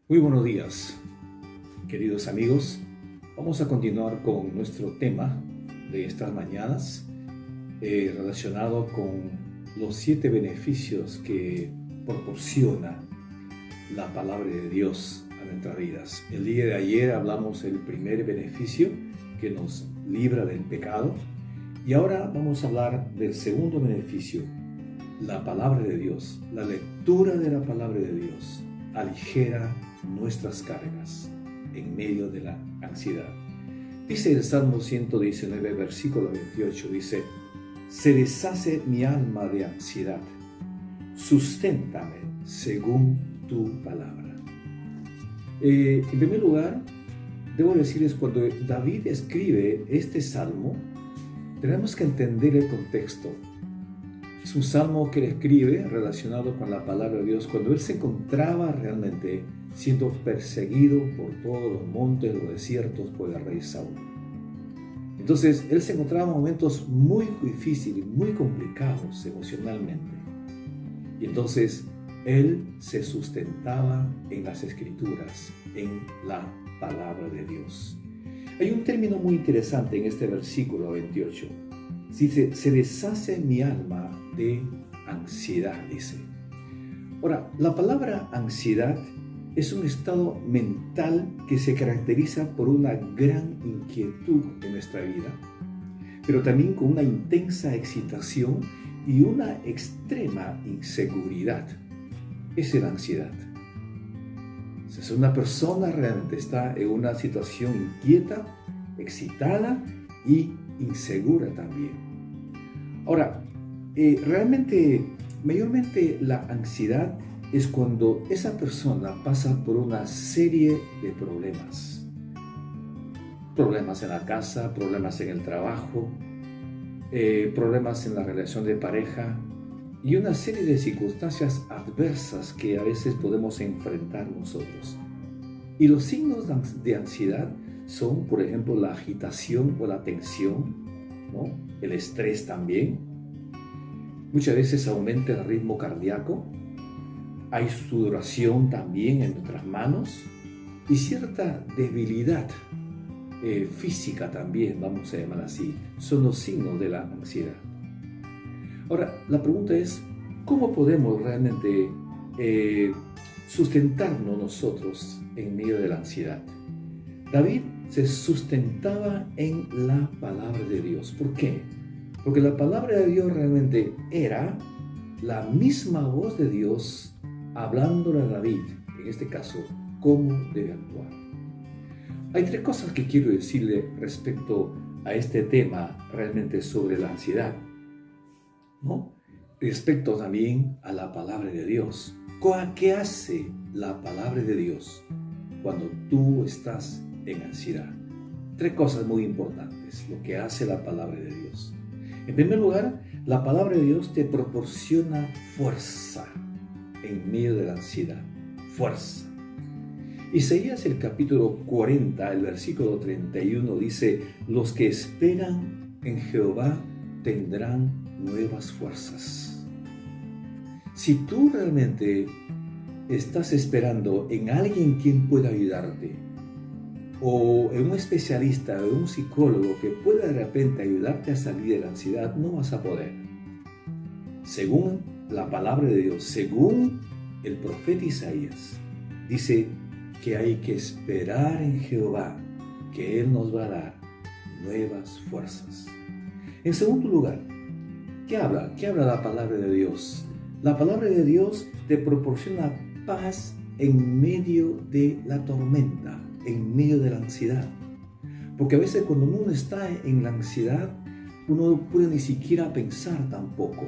Muy buenos días, queridos amigos. Vamos a continuar con nuestro tema de estas mañanas relacionado con los 7 beneficios que proporciona la palabra de Dios a nuestras vidas. El día de ayer hablamos del primer beneficio que nos libra del pecado y ahora vamos a hablar del segundo beneficio, la palabra de Dios. La lectura de la palabra de Dios aligera nuestras cargas en medio de la ansiedad. Dice el Salmo 119, versículo 28, dice: se deshace mi alma de ansiedad, susténtame según tu palabra. En primer lugar, debo decirles, cuando David escribe este salmo, tenemos que entender el contexto. Es un salmo que él escribe relacionado con la palabra de Dios cuando él se encontraba realmente siendo perseguido por todos los montes, los desiertos por el rey Saúl. Entonces, él se encontraba en momentos muy difíciles, muy complicados emocionalmente. Y entonces, él se sustentaba en las Escrituras, en la palabra de Dios. Hay un término muy interesante en este versículo 28. Dice: se deshace mi alma de ansiedad, dice. Ahora, la palabra ansiedad es un estado mental que se caracteriza por una gran inquietud en nuestra vida, pero también con una intensa excitación y una extrema inseguridad. Esa es la ansiedad. Si una persona realmente está en una situación inquieta, excitada y insegura también. Ahora, mayormente la ansiedad es cuando esa persona pasa por una serie de problemas. Problemas en la casa, problemas en el trabajo, problemas en la relación de pareja y una serie de circunstancias adversas que a veces podemos enfrentar nosotros. Y los signos de ansiedad son, por ejemplo, la agitación o la tensión, ¿no? El estrés también. Muchas veces aumenta el ritmo cardíaco. Hay sudoración también en nuestras manos y cierta debilidad física también, vamos a llamar así. Son los signos de la ansiedad. Ahora, la pregunta es, ¿cómo podemos realmente sustentarnos nosotros en medio de la ansiedad? David se sustentaba en la palabra de Dios. ¿Por qué? Porque la palabra de Dios realmente era la misma voz de Dios hablándole a David, en este caso, cómo debe actuar. Hay 3 cosas que quiero decirle respecto a este tema realmente sobre la ansiedad, ¿no? Respecto también a la palabra de Dios. ¿Qué hace la palabra de Dios cuando tú estás en ansiedad? 3 cosas muy importantes, lo que hace la palabra de Dios. En primer lugar, la palabra de Dios te proporciona fuerza en medio de la ansiedad. Fuerza. Isaías, el capítulo 40, el versículo 31 dice: los que esperan en Jehová tendrán nuevas fuerzas. Si tú realmente estás esperando en alguien quien pueda ayudarte, o en un especialista o un psicólogo que pueda de repente ayudarte a salir de la ansiedad, no vas a poder. Según la palabra de Dios, según el profeta Isaías, dice que hay que esperar en Jehová, que Él nos va a dar nuevas fuerzas. En segundo lugar, ¿qué habla? ¿Qué habla la palabra de Dios? La palabra de Dios te proporciona paz en medio de la tormenta, en medio de la ansiedad. Porque a veces cuando uno está en la ansiedad, uno no puede ni siquiera pensar tampoco.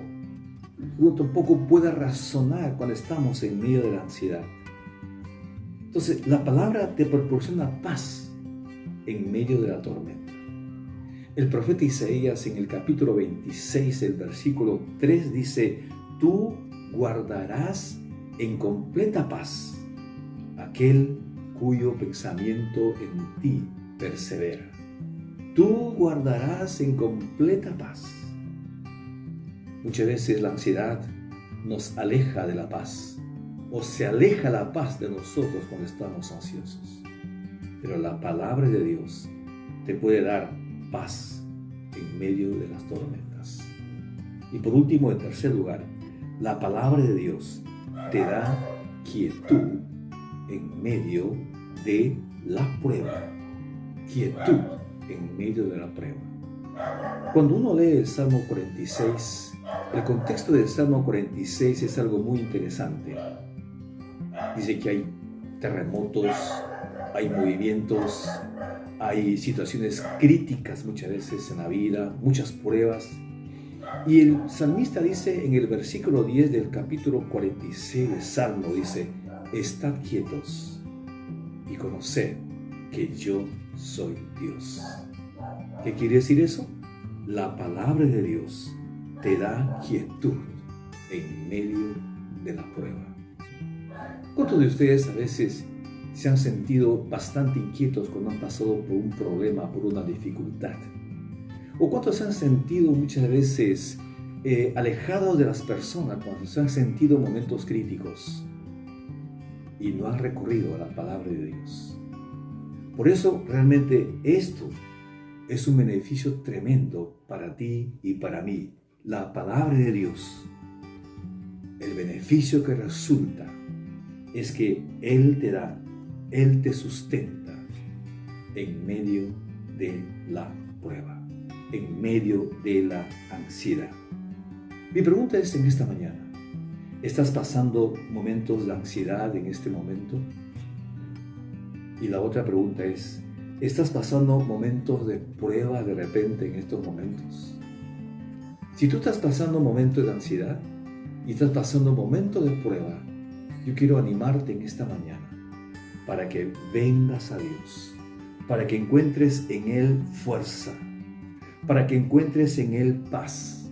Uno tampoco puede razonar cuando estamos en medio de la ansiedad. Entonces, la palabra te proporciona paz en medio de la tormenta. El profeta Isaías, en el capítulo 26, el versículo 3, dice: tú guardarás en completa paz aquel cuyo pensamiento en ti persevera. Tú guardarás en completa paz. Muchas veces la ansiedad nos aleja de la paz. o se aleja la paz de nosotros cuando estamos ansiosos. Pero la palabra de Dios te puede dar paz en medio de las tormentas. Y por último, en tercer lugar, la palabra de Dios te da quietud en medio de la prueba. Quietud en medio de la prueba. Cuando uno lee el Salmo 46, el contexto del Salmo 46 es algo muy interesante. Dice que hay terremotos, hay movimientos, hay situaciones críticas muchas veces en la vida, muchas pruebas. Y el salmista dice en el versículo 10 del capítulo 46 del Salmo, dice: estad quietos y conoced que yo soy Dios. ¿Qué quiere decir eso? La palabra de Dios te da quietud en medio de la prueba. ¿Cuántos de ustedes a veces se han sentido bastante inquietos cuando han pasado por un problema, por una dificultad? ¿O cuántos se han sentido muchas veces alejados de las personas cuando se han sentido momentos críticos y no han recurrido a la palabra de Dios? Por eso realmente esto es un beneficio tremendo para ti y para mí. La palabra de Dios, el beneficio que resulta es que Él te da, Él te sustenta en medio de la prueba, en medio de la ansiedad. Mi pregunta es en esta mañana: ¿estás pasando momentos de ansiedad en este momento? Y la otra pregunta es: ¿estás pasando momentos de prueba de repente en estos momentos? Si tú estás pasando momentos de ansiedad y estás pasando momentos de prueba, yo quiero animarte en esta mañana para que vengas a Dios, para que encuentres en Él fuerza, para que encuentres en Él paz,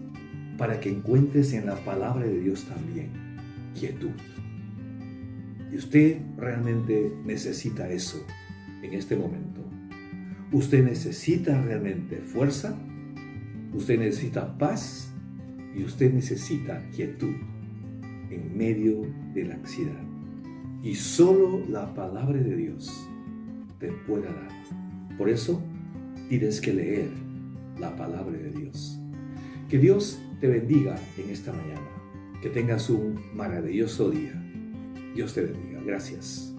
para que encuentres en la palabra de Dios también quietud. Y usted realmente necesita eso en este momento. Usted necesita realmente fuerza, usted necesita paz y usted necesita quietud en medio de la ansiedad. Y solo la palabra de Dios te puede dar. Por eso tienes que leer la palabra de Dios. Que Dios te bendiga en esta mañana. Que tengas un maravilloso día. Dios te bendiga. Gracias.